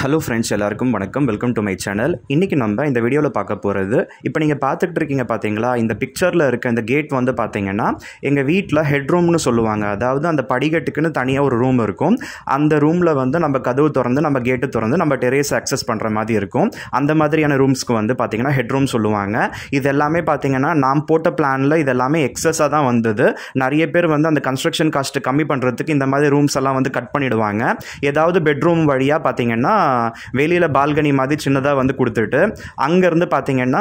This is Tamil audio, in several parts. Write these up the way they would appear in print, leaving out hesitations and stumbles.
ஹலோ ஃப்ரெண்ட்ஸ், எல்லாருக்கும் வணக்கம். Welcome to my channel. இன்றைக்கி நம்ம இந்த வீடியோவில் பார்க்க போகிறது, இப்போ நீங்கள் பார்த்துட்டு இருக்கீங்க பார்த்தீங்களா, இந்த பிக்சரில் இருக்க இந்த கேட் வந்து பார்த்தீங்கன்னா எங்கள் வீட்டில் ஹெட் ரூம்னு சொல்லுவாங்க. அதாவது அந்த படிக்கட்டுக்குன்னு தனியாக ஒரு ரூம் இருக்கும். அந்த ரூமில் வந்து நம்ம கதவு திறந்து நம்ம கேட்டு திறந்து நம்ம டெரேஸ் அக்சஸ் பண்ணுற மாதிரி இருக்கும். அந்த மாதிரியான ரூம்ஸ்க்கு வந்து பார்த்தீங்கன்னா ஹெட் ரூம் சொல்லுவாங்க. இது எல்லாமே பார்த்தீங்கன்னா நாம் போட்ட பிளானில் இது எல்லாமே எக்ஸஸாக தான் வந்தது. நிறைய பேர் வந்து அந்த கன்ஸ்ட்ரக்ஷன் காஸ்ட்டு கம்மி பண்ணுறதுக்கு இந்த மாதிரி ரூம்ஸ் எல்லாம் வந்து கட் பண்ணிவிடுவாங்க. ஏதாவது பெட்ரூம் வழியாக பார்த்தீங்கன்னா வெளியில் பால்கனி மாதிரி சின்னதாக வந்து கொடுத்துட்டு அங்கேருந்து பார்த்தீங்கன்னா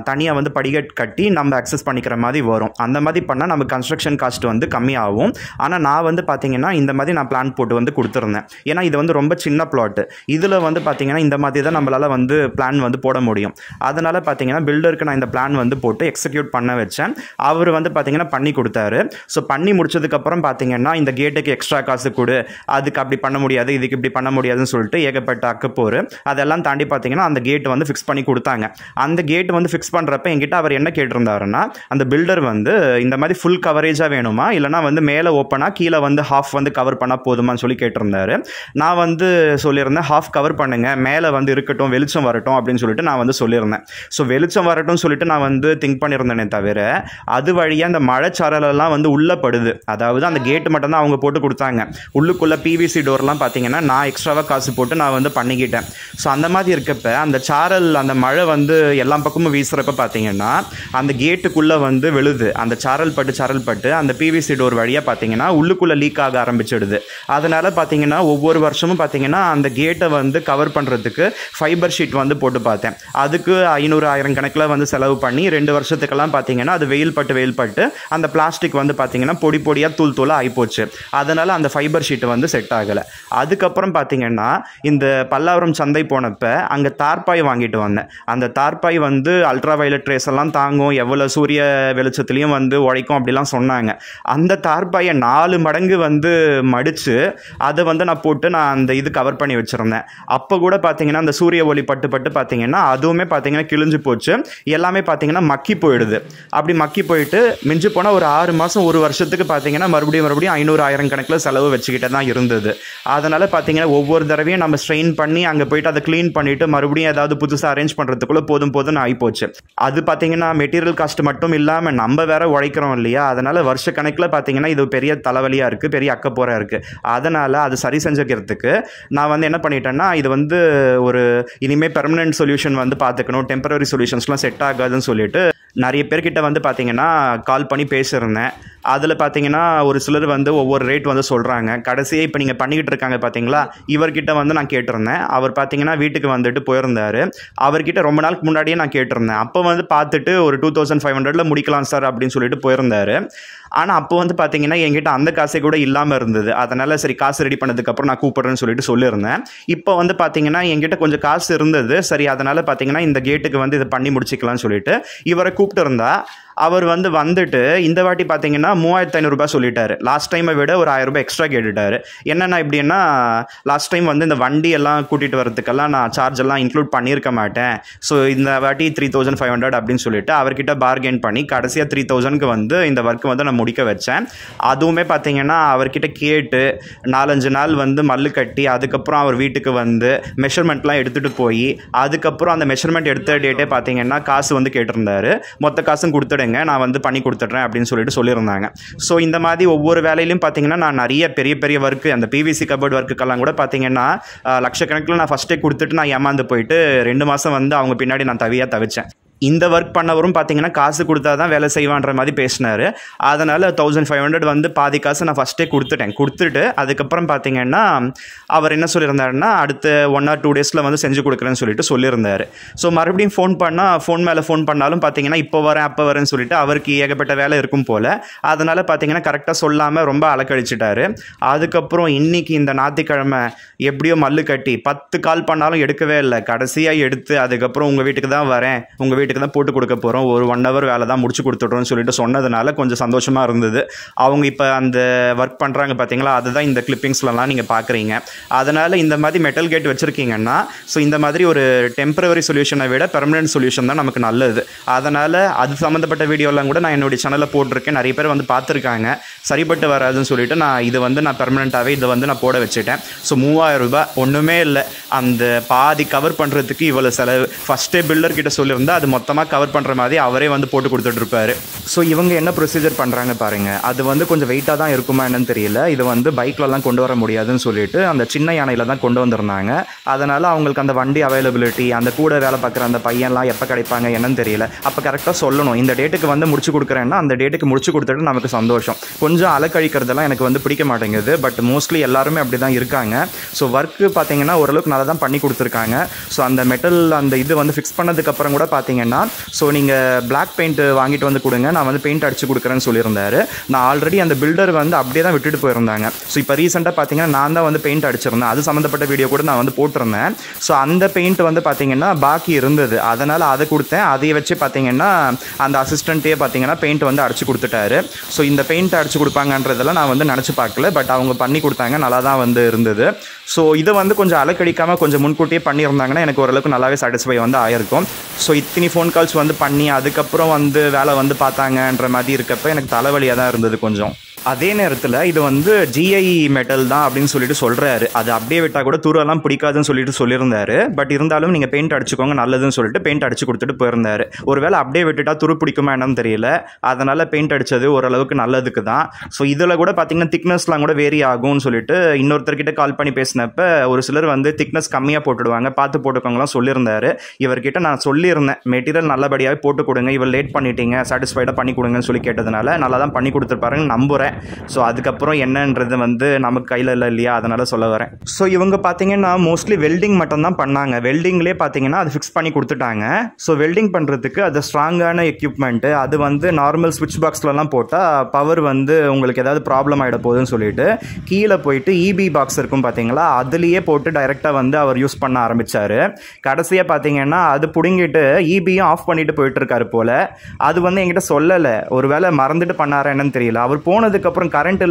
தனியாக வந்து படிக்கட் கட்டி நம்ம அக்சஸ் பண்ணிக்கிற மாதிரி வரும். அந்த மாதிரி பண்ணால் நம்ம கன்ஸ்ட்ரக்ஷன் காஸ்ட் வந்து கம்மியாகும். ஆனால் நான் வந்து பார்த்தீங்கன்னா இந்த மாதிரி நான் பிளான் போட்டு வந்து கொடுத்துருந்தேன். ஏன்னா இது வந்து ரொம்ப சின்ன பிளாட்டு. இதில் வந்து பார்த்தீங்கன்னா இந்த மாதிரி தான் நம்மளால் வந்து பிளான் வந்து போட முடியும். அதனால் பார்த்தீங்கன்னா பில்டருக்கு நான் இந்த பிளான் வந்து போட்டு எக்ஸிக்யூட் பண்ண வச்சேன். அவர் வந்து பார்த்தீங்கன்னா பண்ணி கொடுத்தாரு. ஸோ பண்ணி முடிச்சதுக்கப்புறம் பார்த்தீங்கன்னா இந்த கேட்டுக்கு எக்ஸ்ட்ரா காசு கொடு, அதுக்கு அப்படி பண்ண முடியாது, இதுக்கு இப்படி பண்ண முடியாதுன்னு சொல்லிட்டு ஏகப்பட்ட அக்கப்போரு அதெல்லாம் தாண்டி பார்த்தீங்கன்னா அந்த கேட் வந்து ஃபிக்ஸ் பண்ணி கொடுத்தாங்க. அந்த கேட் வந்து ஃபிக்ஸ் பண்ணுறப்ப என்கிட்ட அவர் என்ன கேட்டிருந்தாருன்னா, அந்த பில்டர் வந்து இந்த மாதிரி ஃபுல் கவரேஜாக வேணுமா, இல்லைனா வந்து மேலே ஓப்பனாக கீழே வந்து ஹாஃப் வந்து கவர் பண்ணால் போதுமான்னு சொல்லி கேட்டிருந்தாரு. நான் வந்து சொல்லியிருந்தேன், ஹாஃப் கவர் பண்ணுங்க, மேலே வந்து இருக்கட்டும், வெளிச்சம் வரட்டும் அப்படின்னு சொல்லிட்டு நான் வந்து சொல்லியிருந்தேன். ஸோ வெளிச்சம் வரட்டும் சொல்லிட்டு நான் வந்து திங்க் பண்ணியிருந்தேனே தவிர அது வழியாக அந்த மழைச்சாரலெல்லாம் வந்து உள்ளே படுது. அதாவது அந்த கேட்டு மட்டும்தான் அவங்க போட்டு கொடுத்தாங்க. உள்ளுக்குள்ளே பிவிசி டோர்லாம் பார்த்தீங்கன்னா நான் எக்ஸ்ட்ராவாக காசு போட்டு நான் வந்து பண்ணிக்கிட்டேன். ஸோ அந்த மாதிரி இருக்கப்ப அந்த சாரல் அந்த மழை வந்து எல்லா பக்கமும் வீசுகிறப்ப பார்த்தீங்கன்னா அந்த கேட்டுக்குள்ளே வந்து விழுது. அந்த சாரல் பட்டு அந்த பிவிசி டோர் வழியாக பார்த்தீங்கன்னா உள்ளுக்குள்ளே லீக் ஆக ஆரம்பிச்சிடுது. அதனால் பார்த்தீங்கன்னா ஒவ்வொரு வருஷமும் பார்த்தீங்கன்னா அந்த கேட்டை வந்து கவர் பண்ணுறதுக்கு ஃபைபர் ஷீட் வந்து போட்டு பார்த்தேன். அதுக்கு 500,000 கணக்கில் வந்து செலவு பண்ணி 2 வருஷத்துக்கெல்லாம் பார்த்தீங்கன்னா அது வெயில் பட்டு அந்த பிளாஸ்டிக் வந்து பார்த்தீங்கன்னா பொடி பொடியாக தூளாக ஆகிப்போச்சு. அதனால் அந்த ஃபைபர் ஷீட்டு வந்து செட் ஆகலை. அதுக்கப்புறம் பார்த்தீங்கன்னா இந்த பல்லாவரம் சந்தை போனப்போ அங்கே தார்பாய் வாங்கிட்டு வந்தேன். அந்த தார்பாய் வந்து அல்ட்ரா வயலட் ரேஸ் எல்லாம் தாங்கும், எவ்வளோ சூரிய வெளிச்சத்துலேயும் வந்து உழைக்கும் அப்படிலாம் சொன்னாங்க. அந்த தார்பாயை 4 மடங்கு வந்து மடித்து அதை வந்து நான் போட்டு நான் அந்த இது கவர் பண்ணி வச்சுருந்தேன். அப்போ கூட பார்த்தீங்கன்னா அந்த சூரிய ஒளி பட்டு பார்த்தீங்கன்னா அதுவுமே பார்த்தீங்கன்னா கிழிஞ்சு போச்சு. எல்லாமே பார்த்தீங்கன்னா மக்கி போயிடுது. அப்படி மக்கி போயிட்டு மிஞ்சி போனால் ஒரு 6 மாதம் 1 வருஷத்துக்கு பார்த்தீங்கன்னா மறுபடியும் 500,000 கணக்கில் செலவு வச்சுக்கிட்டே தான் இருந்தது. அதனால் பார்த்தீங்கன்னா ஒவ்வொரு தடவையும் நம்ம ஸ்ட்ரெயின் பண்ணி அங்கே போயிட்டு அதை க்ளீன் பண்ணிவிட்டு மறுபடியும் ஏதாவது புதுசாக அரேஞ்ச் பண்ணுறதுக்குள்ளே போதும் ஆகிப்போச்சு. அது பார்த்தீங்கன்னா மெட்டீரியல் காஸ்ட் மட்டும் இல்லாமல் நம்ம வேற உழைக்கிறோம் இல்லையா, அதனால் வருஷ கணக்கில் பார்த்தீங்கன்னா இது பெரிய தலைவலியாக இருக்குது, பெரிய அக்கப்போராக இருக்குது. அதனால் அது சரி செஞ்சுக்கிறதுக்கு நான் வந்து என்ன பண்ணிட்டேன்னா, இது வந்து ஒரு இனிமேல் பெர்மனன்ட் சொல்யூஷன் வந்து பார்த்துக்கணும், டெம்பரரி சொல்யூஷன்ஸ்லாம் செட் ஆகாதுன்னு சொல்லிட்டு நிறைய பேர்கிட்ட வந்து பார்த்தீங்கன்னா கால் பண்ணி பேசியிருந்தேன். அதில் பார்த்தீங்கன்னா ஒரு சிலர் வந்து ஒவ்வொரு ரேட் வந்து சொல்கிறாங்க. கடைசியாக இப்போ நீங்கள் பண்ணிக்கிட்டு இருக்காங்க பார்த்தீங்களா, இவர்கிட்ட வந்து நான் கேட்டிருந்தேன். அவர் பார்த்தீங்கன்னா வீட்டுக்கு வந்துட்டு போயிருந்தார். அவர்கிட்ட ரொம்ப நாளுக்கு முன்னாடியே நான் கேட்டிருந்தேன். அப்போ வந்து பார்த்துட்டு ஒரு 2500 முடிக்கலாம் சார் அப்படின்னு சொல்லிட்டு போயிருந்தார். ஆனால் அப்போ வந்து பார்த்தீங்கன்னா என்கிட்ட அந்த காசே கூட இல்லாமல் இருந்தது. அதனால் சரி காசு ரெடி பண்ணதுக்கப்புறம் நான் கூப்பிட்றேன்னு சொல்லிட்டு சொல்லியிருந்தேன். இப்போ வந்து பார்த்தீங்கன்னா என்கிட்ட கொஞ்சம் காசு இருந்தது. சரி அதனால் பார்த்தீங்கன்னா இந்த கேட்டுக்கு வந்து இதை பண்ணி முடிச்சிக்கலாம்னு சொல்லிட்டு இவரை கூப்பிட்டு இருந்தா அவர் வந்துட்டு இந்த வாட்டி பார்த்தீங்கன்னா 3,500 ரூபாய் சொல்லிட்டாரு. லாஸ்ட் டைமை விட ஒரு 1000 ரூபாய் எக்ஸ்ட்ரா கேட்டுட்டாரு. என்னென்னா எப்படின்னா, லாஸ்ட் டைம் வந்து இந்த வண்டி எல்லாம் கூட்டிகிட்டு வரதுக்கெல்லாம் நான் சார்ஜ் எல்லாம் இன்க்ளூட் பண்ணியிருக்க மாட்டேன், ஸோ இந்த வாட்டி 3,500 அப்படின்னு சொல்லிட்டு அவர்கிட்ட பார்கெயின் பண்ணி கடைசியாக 3,000க்கு வந்து இந்த ஒர்க்கு வந்து நான் முடிக்க வச்சேன். அதுவுமே பார்த்தீங்கன்னா அவர்கிட்ட கேட்டு 4-5 நாள் வந்து மல்லு கட்டி அதுக்கப்புறம் அவர் வீட்டுக்கு வந்து மெஷர்மெண்ட்லாம் எடுத்துகிட்டு போய் அதுக்கப்புறம் அந்த மெஷர்மெண்ட் எடுத்த டேட்டே பார்த்தீங்கன்னா காசு வந்து கேட்டிருந்தாரு. மொத்த காசும் கொடுத்துடுங்க, நான் வந்து பண்ணி கொடுத்துட்றேன் அப்படின்னு சொல்லிட்டு சொல்லியிருந்தாங்க. ஸோ இந்த மாதிரி ஒவ்வொரு வேலையிலையும் பார்த்தீங்கன்னா நான் நிறைய பெரிய ஒர்க்கு, அந்த பிவிசி கபோர்ட் ஒர்க்குக்கெல்லாம் கூட பார்த்தீங்கன்னா லட்சக்கணக்கில் நான் ஃபஸ்ட்டே கொடுத்துட்டு நான் ஏமாந்து போயிட்டு 2 மாதம் வந்து அவங்க பின்னாடி நான் தவிச்சேன். இந்த ஒர்க் பண்ணவரும் பார்த்தீங்கன்னா காசு கொடுத்தா தான் வேலை செய்வான்ற மாதிரி பேசினார். அதனால் 1500 வந்து பாதி காசு நான் ஃபஸ்ட்டே கொடுத்துட்டு அதுக்கப்புறம் பார்த்தீங்கன்னா அவர் என்ன சொல்லியிருந்தாருன்னா, அடுத்த 1 or 2 டேஸில் வந்து செஞ்சு கொடுக்குறேன்னு சொல்லிட்டு சொல்லியிருந்தார். ஸோ மறுபடியும் ஃபோன் மேலே ஃபோன் பண்ணாலும் பார்த்தீங்கன்னா இப்போ வரேன் அப்போ வரேன்னு சொல்லிட்டு அவருக்கு ஏகப்பட்ட வேலை இருக்கும் போல். அதனால் பார்த்தீங்கன்னா கரெக்டாக சொல்லாமல் ரொம்ப அலக்கழிச்சிட்டாரு. அதுக்கப்புறம் இன்றைக்கி இந்த ஞாயிற்றுக்கிழமை எப்படியோ மல்லு கட்டி 10 கால் பண்ணாலும் எடுக்கவே இல்லை. கடைசியாக எடுத்து அதுக்கப்புறம் உங்கள் வீட்டுக்கு தான் வரேன், உங்கள் வீட்டுக்கு தான் போட்டு கொடுக்க போகிறோம், ஒரு 1 hour வேலை தான் முடிச்சு கொடுத்துட்றோம்னு சொல்லிட்டு சொன்னதுனால கொஞ்சம் சந்தோஷமாக இருந்தது. அவங்க இப்போ அந்த ஒர்க் பண்ணுறாங்க பார்த்தீங்களா, அதுதான் இந்த கிளிப்பிங்ஸ்லாம் நீங்கள் பார்க்குறீங்க. அதனால் இந்த மாதிரி மெட்டல் கேட் வச்சுருக்கீங்கன்னா ஸோ இந்த மாதிரி ஒரு டெம்பரவரி சொல்யூஷனை விட பெர்மனன்ட் சொல்யூஷன் தான் நமக்கு நல்லது. அதனால் அது சம்மந்தப்பட்ட வீடியோலாம் கூட நான் என்னுடைய சேனலில் போட்டிருக்கேன். நிறைய பேர் வந்து பார்த்துருக்காங்க. சரிப்பட்டு வராதுன்னு சொல்லிட்டு நான் பெர்மனெண்ட்டாகவே இதை வந்து நான் போட வச்சுட்டேன். ஸோ 3000 ரூபாய் ஒன்றுமே இல்லை. அந்த பாதி கவர் பண்ணுறதுக்கு இவ்வளோ செலவு. ஃபஸ்ட்டே பில்டர்கிட்ட சொல்லியிருந்தால் அது மொத்தமாக கவர் பண்ணுற மாதிரி அவரே வந்து போட்டு கொடுத்துட்ருப்பாரு. ஸோ இவங்க என்ன ப்ரொசீஜர் பண்ணுறாங்க பாருங்கள். அது வந்து கொஞ்சம் வெயிட்டாக தான் இருக்குமா என்னன்னு தெரியல. இது வந்து பைக்லலாம் கொண்டு வர முடியாதுன்னு சொல்லிட்டு அந்த சின்ன யானையில் தான் கொண்டு வந்திருந்தாங்க. அதனால் அவங்களுக்கு அந்த வண்டி அவைலபிலிட்டி, அந்த கூட வேலை பார்க்குற அந்த பையன்லாம் எப்போ கிடைப்பாங்க என்னன்னு தெரியல. அப்போ கரெக்டாக சொல்லணும், இந்த டேட்டுக்கு வந்து முடிச்சு கொடுக்குறேன்னா அந்த டேட்டுக்கு முடிச்சு கொடுத்துட்டு நமக்கு சந்தோஷம். கொஞ்சம் அலக்கழிக்கிறதெல்லாம் எனக்கு வந்து பிடிக்க மாட்டேங்குது. பட் மோஸ்ட்லி எல்லாருமே அப்படி தான் இருக்காங்க. ஸோ ஒர்க்கு பார்த்தீங்கன்னா ஓரளவுக்கு நல்லா தான் பண்ணி கொடுத்துருக்காங்க. ஸோ அந்த மெட்டல் அந்த இது வந்து ஃபிக்ஸ் பண்ணதுக்கப்புறம் கூட பார்த்தீங்கன்னா ஸோ நீங்கள் பிளாக் பெயிண்ட் வாங்கிட்டு வந்து கொடுங்க, நான் வந்து பெயிண்ட் அடிச்சு கொடுக்குறேன்னு சொல்லியிருந்தாரு. நான் ஆல்ரெடி அந்த பில்டர் வந்து அப்படியே தான் விட்டுட்டு போயிருந்தாங்க. ஸோ இப்போ ரீசெண்டாக பார்த்தீங்கன்னா நான் தான் வந்து பெயிண்ட் அடிச்சிருந்தேன். அது சம்மந்தப்பட்ட வீடியோ கூட நான் வந்து போட்டிருந்தேன். ஸோ அந்த பெயிண்ட் வந்து பார்த்தீங்கன்னா பாக்கி இருந்தது. அதனால் அதை கொடுத்தேன். அதை வச்சு பார்த்தீங்கன்னா அந்த அசிஸ்டண்ட்டே பார்த்தீங்கன்னா பெயிண்ட் வந்து அடிச்சு கொடுத்துட்டாரு. ஸோ இந்த பெயிண்ட் அடிச்சு கொடுப்பாங்கன்றதெல்லாம் நான் வந்து நினச்சி பார்க்கல. பட் அவங்க பண்ணி கொடுத்தாங்க, நல்லா தான் வந்து இருந்தது. ஸோ இதை வந்து கொஞ்சம் அலக்கடிக்காமல் கொஞ்சம் முன்கூட்டியே பண்ணியிருந்தாங்கன்னா எனக்கு ஓரளவுக்கு நல்லாவே சாட்டிஸ்ஃபை வந்து ஆயிருக்கும். ஸோ இத்தனை ஃபோன் கால்ஸ் வந்து பண்ணி அதுக்கப்புறம் வந்து வேலை வந்து பார்த்தாங்கன்ற மாதிரி இருக்கப்போ எனக்கு தலைவலியாக தான் இருந்தது கொஞ்சம். அதே நேரத்தில் இது வந்து GI மெட்டல் தான் அப்படின்னு சொல்லிட்டு சொல்கிறாரு. அது அப்படியே விட்டால் கூட துருவெல்லாம் பிடிக்காதுன்னு சொல்லிட்டு சொல்லியிருந்தாரு. பட் இருந்தாலும் நீங்கள் பெயிண்ட் அடிச்சுக்கோங்க நல்லதுன்னு சொல்லிட்டு பெயிண்ட் அடிச்சு கொடுத்துட்டு போயிருந்தாரு. ஒருவேளை அப்படியே விட்டுட்டா துரு பிடிக்குமா என்னன்னு தெரியல. அதனால் பெயிண்ட் அடித்தது ஓரளவுக்கு நல்லதுக்கு தான். ஸோ இதில் கூட பார்த்தீங்கன்னா திக்னஸ்லாம் கூட வேரி ஆகும்னு சொல்லிட்டு இன்னொருத்தர்கிட்ட கால் பண்ணி பேசினப்ப ஒரு சிலர் வந்து திக்னஸ் கம்மியாக போட்டுடுவாங்க, பார்த்து போட்டுக்கோங்களாம் சொல்லியிருந்தாரு. இவர்கிட்ட நான் சொல்லியிருந்தேன், மெட்டீரியல் நல்லபடியாகவே போட்டு கொடுங்க, இவர் லேட் பண்ணிட்டீங்க, சாட்டிஸ்ஃபைடாக பண்ணி கொடுங்கன்னு சொல்லி கேட்டதுனால நல்லா தான் பண்ணி கொடுத்துருப்பாருன்னு நம்புகிறேன். ஸோ அதுக்கப்புறம் என்னன்றது வந்து நமக்கு கையில் இல்லை இல்லையா, அதனால் சொல்ல வரேன். ஸோ இவங்க பார்த்தீங்கன்னா மோஸ்ட்லி வெல்டிங் மட்டும் தான் பண்ணாங்க. வெல்டிங்லேயே பார்த்தீங்கன்னா அது ஃபிக்ஸ் பண்ணி கொடுத்துட்டாங்க. ஸோ வெல்டிங் பண்ணுறதுக்கு அது ஸ்ட்ராங்கான எக்யூப்மெண்ட்டு, அது வந்து நார்மல் ஸ்விட்ச் பாக்ஸ்லலாம் போட்டால் பவர் வந்து உங்களுக்கு ஏதாவது ப்ராப்ளம் ஆகிட போகுதுன்னு சொல்லிட்டு கீழே போயிட்டு EB பாக்ஸ் இருக்கும் பார்த்தீங்களா, அதுலேயே போட்டு டைரெக்டாக வந்து அவர் யூஸ் பண்ண ஆரம்பித்தார். கடைசியாக பார்த்தீங்கன்னா அது பிடுங்கிட்டு EBயும் ஆஃப் பண்ணிட்டு போயிட்டுருக்காரு போல். அது வந்து என்கிட்ட சொல்லலை, ஒரு வேளை மறந்துட்டு பண்ணாரா என்னன்னு தெரியல. அவர் போனதுக்கப்புறம் கரண்ட்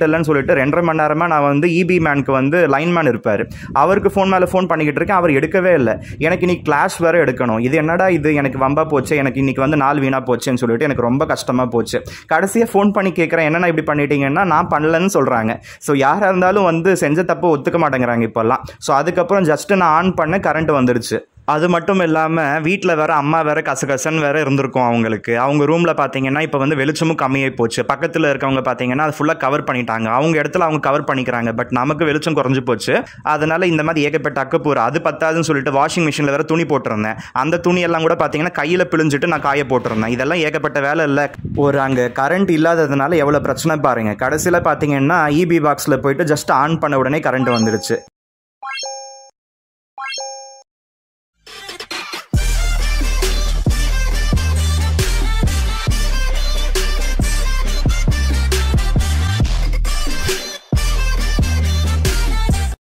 இல்லைன்னு சொல்லிட்டு 2.5 மணி நேரமாக நான் வந்து EB மேனுக்கு வந்து லைன்மேன் இருப்பார், அவருக்கு ஃபோன் மேலே ஃபோன் பண்ணிக்கிட்டு இருக்கேன். அவர் எடுக்கவே இல்லை. எனக்கு இன்னைக்கு கிளாஸ் வேறு எடுக்கணும். இது என்னடா இது, எனக்கு வம்பா போச்சு, எனக்கு இன்னைக்கு வந்து நாள் வீணாக போச்சுன்னு சொல்லிட்டு எனக்கு ரொம்ப கஷ்டமாக போச்சு. கடைசியாக ஃபோன் பண்ணி கேட்குறேன், என்னென்ன இப்படி பண்ணிட்டீங்கன்னா நான் பண்ணலன்னு சொல்கிறாங்க. ஸோ யாராக இருந்தாலும் வந்து செஞ்ச தப்பு ஒத்துக்க மாட்டேங்கிறாங்க இப்போல்லாம். ஸோ அதுக்கப்புறம் ஜஸ்ட்டு நான் ஆன் பண்ண கரண்ட் வந்துடுச்சு. அது மட்டும் இல்லாமல் வீட்டில் வேறு அம்மா வேறு கசகசன்னு வேறு இருந்திருக்கும் அவங்களுக்கு. அவங்க ரூமில் பார்த்தீங்கன்னா இப்போ வந்து வெளிச்சமும் கம்மியாகி போச்சு. பக்கத்தில் இருக்கவங்க பார்த்தீங்கன்னா அது ஃபுல்லாக கவர் பண்ணிட்டாங்க. அவங்க இடத்துல அவங்க கவர் பண்ணிக்கிறாங்க. பட் நமக்கு வெளிச்சம் குறைஞ்சி போச்சு. அதனால் இந்த மாதிரி ஏகப்பட்ட அக்கப்பூர். அது பத்தாதுன்னு சொல்லிட்டு வாஷிங் மிஷினில் வேறு துணி போட்டிருந்தேன். அந்த துணியெல்லாம் கூட பார்த்தீங்கன்னா கையில் பிழிஞ்சிட்டு நான் காய போட்டிருந்தேன். இதெல்லாம் ஏகப்பட்ட வேலை இல்லை. ஒரு அங்கே கரண்ட் இல்லாததுனால எவ்வளோ பிரச்சனை பாருங்கள். கடைசியில் பார்த்தீங்கன்னா EB பாக்ஸில் போயிட்டு ஜஸ்ட் ஆன் பண்ண உடனே கரண்ட் வந்துடுச்சு.